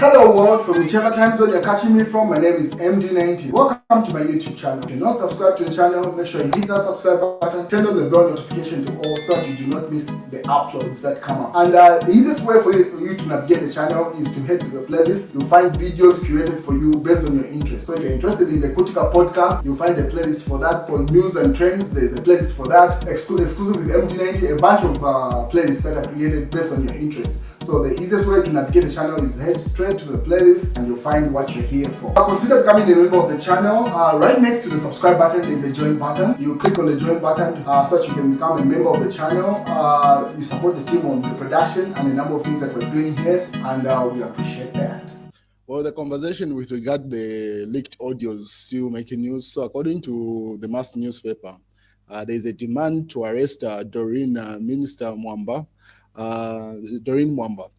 Hello world, from whichever time zone you're catching me from, my name is MD90. Welcome to my YouTube channel. If you're not subscribed to the channel, make sure you hit that subscribe button, turn on the bell notification to all so that you do not miss the uploads that come up. And the easiest way for you to navigate the channel is to head to the playlist. You'll find videos curated for you based on your interest. So if you're interested in the Kutika podcast, you'll find a playlist for that. For news and trends, there's a playlist for that. Exclusive with MD90, a bunch of playlists that are created based on your interest. So the easiest way to navigate the channel is head straight to the playlist and you'll find what you're here for. Consider becoming a member of the channel. Right next to the subscribe button is the join button. You click on the join button so that you can become a member of the channel. You support the team on the production and a number of things that we're doing here, and we appreciate that. Well, the conversation with regard to the leaked audios still making news. So according to the mass newspaper, there is a demand to arrest Doreen Minister Mwamba. Doreen Mwamba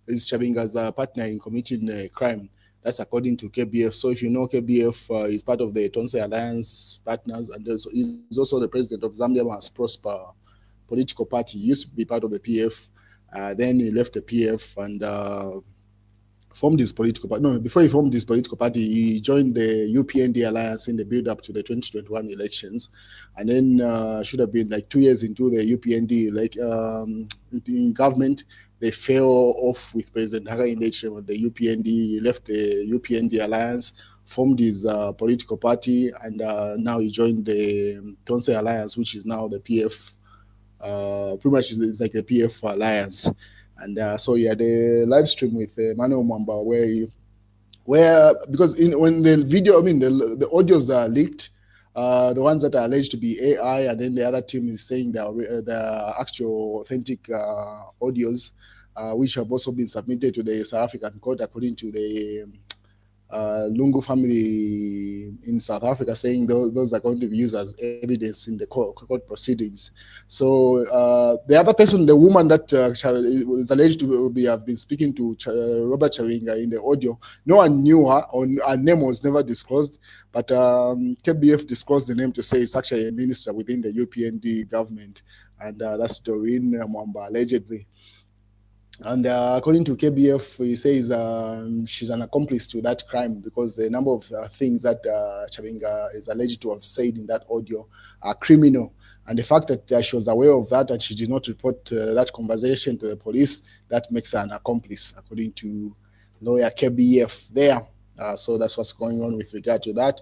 is Chabinga's partner in committing a crime. That's according to KBF. So if you know, KBF is part of the Tonse Alliance partners, and he's also the president of Zambia Must Prosper political party. He used to be part of the PF. Then he left the PF and formed his political party. No, before he formed his political party, he joined the UPND alliance in the build-up to the 2021 elections, and then should have been like 2 years into the UPND in government. They fell off with President Hakainde Hichilema. The UPND, he left the UPND alliance, formed his political party, and now he joined the Tonse Alliance, which is now the PF. Pretty much it's like the PF alliance. And so he had a live stream with Manuel Mwamba where because when the video, the audios are leaked, the ones that are alleged to be AI, and then the other team is saying the actual authentic audios, which have also been submitted to the South African court according to the Lungu family in South Africa, saying those are going to be used as evidence in the court proceedings. So the other person, the woman that is alleged to have been speaking to Robert Chabinga in the audio, no one knew her, or her name was never disclosed, but KBF disclosed the name to say it's actually a minister within the UPND government, and that's Doreen Mwamba, allegedly. And according to KBF, he says she's an accomplice to that crime because the number of things that Chabinga is alleged to have said in that audio are criminal. And the fact that she was aware of that and she did not report that conversation to the police, that makes her an accomplice, according to lawyer KBF there. So that's what's going on with regard to that.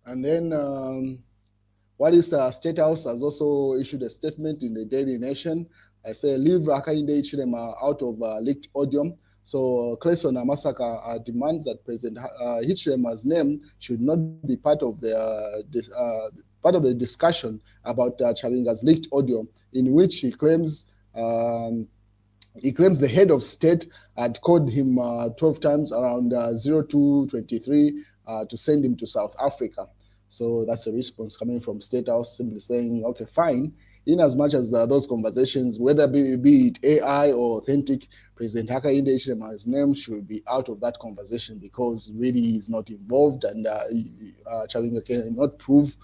And then what is State House has also issued a statement in the Daily Nation. I say, leave Hakainde Hichilema out of leaked audio. So Clayson Amasaka demands that President Hichilema's name should not be part of the discussion about Chabinga's leaked audio, in which he claims the head of state had called him 12 times around 0223 to send him to South Africa. So that's a response coming from State House, simply saying, okay, fine. In as much as those conversations, whether be it AI or authentic, President Hakainde Hichilema's name should be out of that conversation because really he's not involved, and Chabinga cannot prove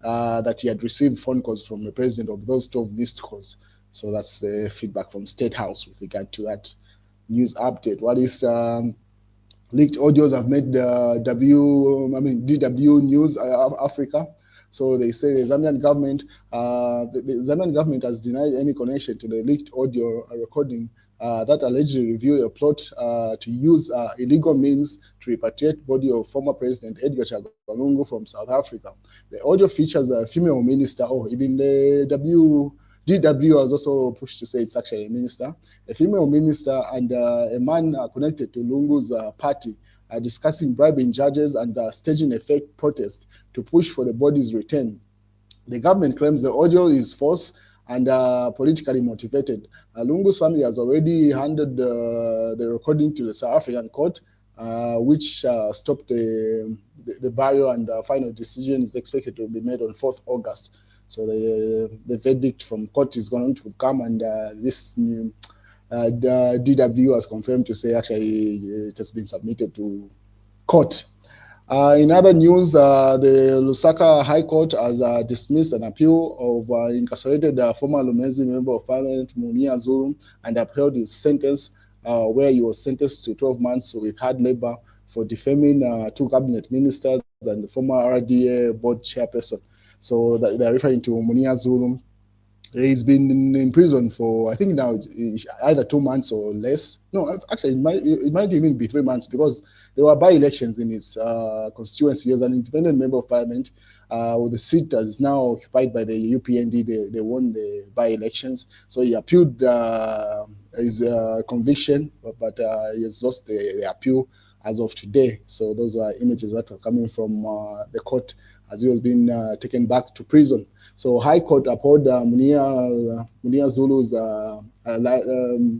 that he had received phone calls from the president of those 12 missed calls. So that's the feedback from State House with regard to that news update. What is leaked audios have made DW News Africa. So they say the Zambian government, has denied any connection to the leaked audio recording that allegedly revealed a plot to use illegal means to repatriate body of former President Edgar Chagwa Lungu from South Africa. The audio features a female minister, or even the DW has also pushed to say it's actually a minister, a female minister, and a man connected to Lungu's party discussing bribing judges and staging a fake protest to push for the body's return. The government claims the audio is false and politically motivated. Lungu's family has already handed the recording to the South African court, which stopped the burial, and final decision is expected to be made on 4th August. So the verdict from court is going to come, and this the DW has confirmed to say actually it has been submitted to court. In other news, the Lusaka High Court has dismissed an appeal of incarcerated former Lumezi Member of Parliament Munir Zulu and upheld his sentence, where he was sentenced to 12 months with hard labor for defaming two cabinet ministers and the former RDA board chairperson. So they're referring to Munir Zulu. He's been in prison for, I think now it's either 2 months or less. No, actually, it might even be 3 months, because there were by-elections in his constituency. He was an independent member of parliament. With the seat that is now occupied by the UPND, they won the by-elections. So he appealed his conviction, but he has lost the appeal as of today. So those are images that are coming from the court as he was being taken back to prison. So High Court upheld Munir Zulu's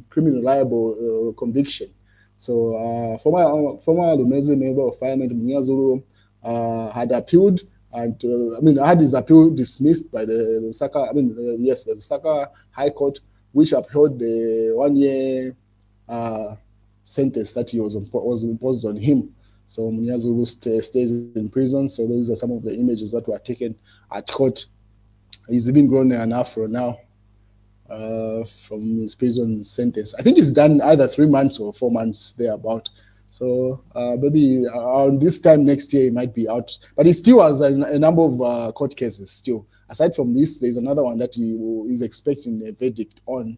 criminal liable conviction. So former Lumezi Member of Parliament Munir Zulu had appealed and had his appeal dismissed by the Lusaka. The Lusaka High Court, which upheld the 1 year sentence that was imposed on him. So Munir Zulu stays in prison. So those are some of the images that were taken at court. He's been grown an afro now from his prison sentence. I think it's done either 3 months or 4 months thereabout. So maybe around this time next year he might be out. But he still has a number of court cases still. Aside from this, there's another one that he is expecting a verdict on.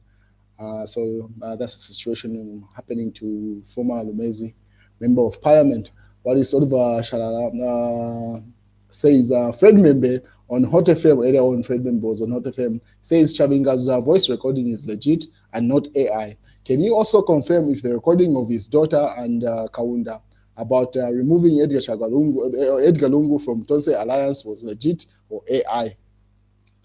So that's the situation happening to former Lumezi Member of Parliament. What is sort of says Fred Membe on Hot FM, earlier on Fred Membe was on Hot FM, says Chavinga's voice recording is legit and not AI. Can you also confirm if the recording of his daughter and Kaunda about removing Edgar Lungu from Tonse Alliance was legit or AI?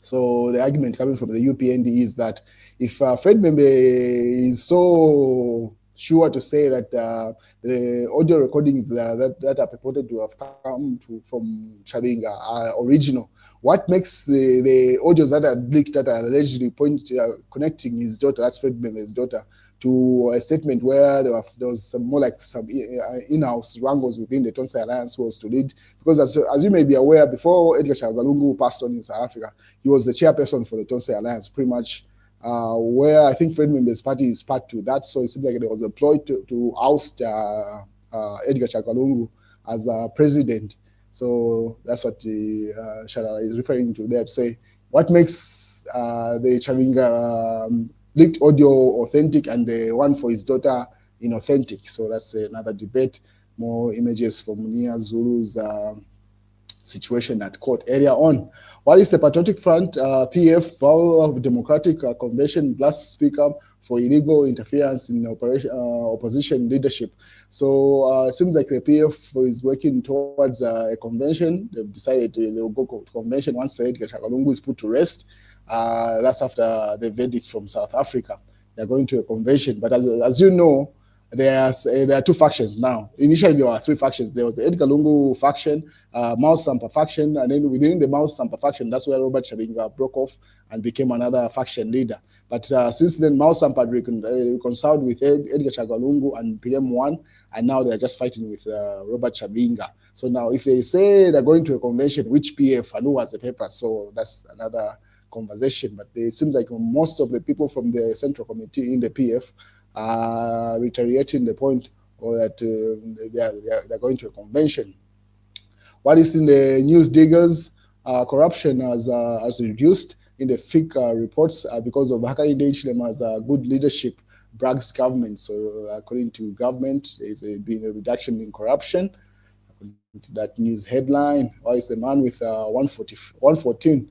So the argument coming from the UPND is that if Fred Membe is so sure to say that the audio recordings that are purported to have come from Chavinga are original, what makes the audios that are leaked that are allegedly connecting his daughter, that's Fred Membe's daughter, to a statement where there was some in-house wrangles within the Tonse Alliance was to lead? Because as you may be aware, before Edgar Lungu passed on in South Africa, he was the chairperson for the Tonse Alliance, pretty much, where I think Fred Membe's party is part to that. So it seems like there was a ploy to oust Edgar Lungu as president. So that's what Shalala is referring to there, to say what makes the Chavinga leaked audio authentic and the one for his daughter inauthentic. So that's another debate. More images from Munir Zulu's situation at court earlier on. What is the Patriotic Front PF vow of Democratic Convention blasts speaker for illegal interference in opposition leadership? So it seems like the PF is working towards a convention. They've decided they'll go to convention once Edgar Lungu is put to rest. That's after the verdict from South Africa. They're going to a convention. But as you know, there are two factions now. Initially, there were three factions. There was the Edgar Lungu faction, Mao Sampa faction, and then within the Mao Sampa faction, that's where Robert Chavinga broke off and became another faction leader. But since then, Mao Sampa reconciled with Edgar Lungu and became one, and now they're just fighting with Robert Chavinga. So now, if they say they're going to a convention, which PF and who has the paper? So that's another conversation. But it seems like most of the people from the Central Committee in the PF reiterating the point, or that they're going to a convention. What is in the news diggers? Corruption has reduced in the FIC reports because of Hakainde Hichilema's good leadership, brags government. So according to government, there's been a reduction in corruption. According to that news headline, why is the man with 114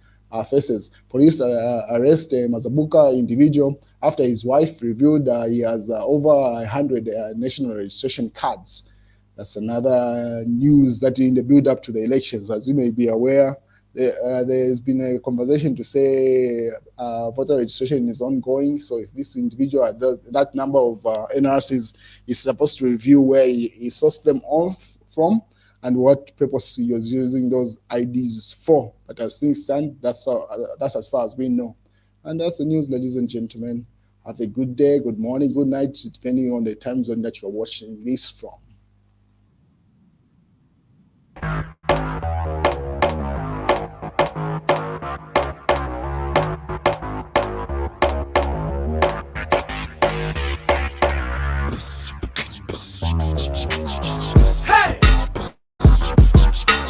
faces? Police arrest a Mazabuka individual after his wife revealed he has over 100 national registration cards. That's another news that in the build-up to the elections, as you may be aware, there's been a conversation to say voter registration is ongoing. So if this individual, that number of NRCs, is supposed to review where he sourced them off from and what purpose he was using those IDs for. But as things stand, that's as far as we know. And that's the news, ladies and gentlemen. Have a good day, good morning, good night, depending on the time zone that you're watching this from. much.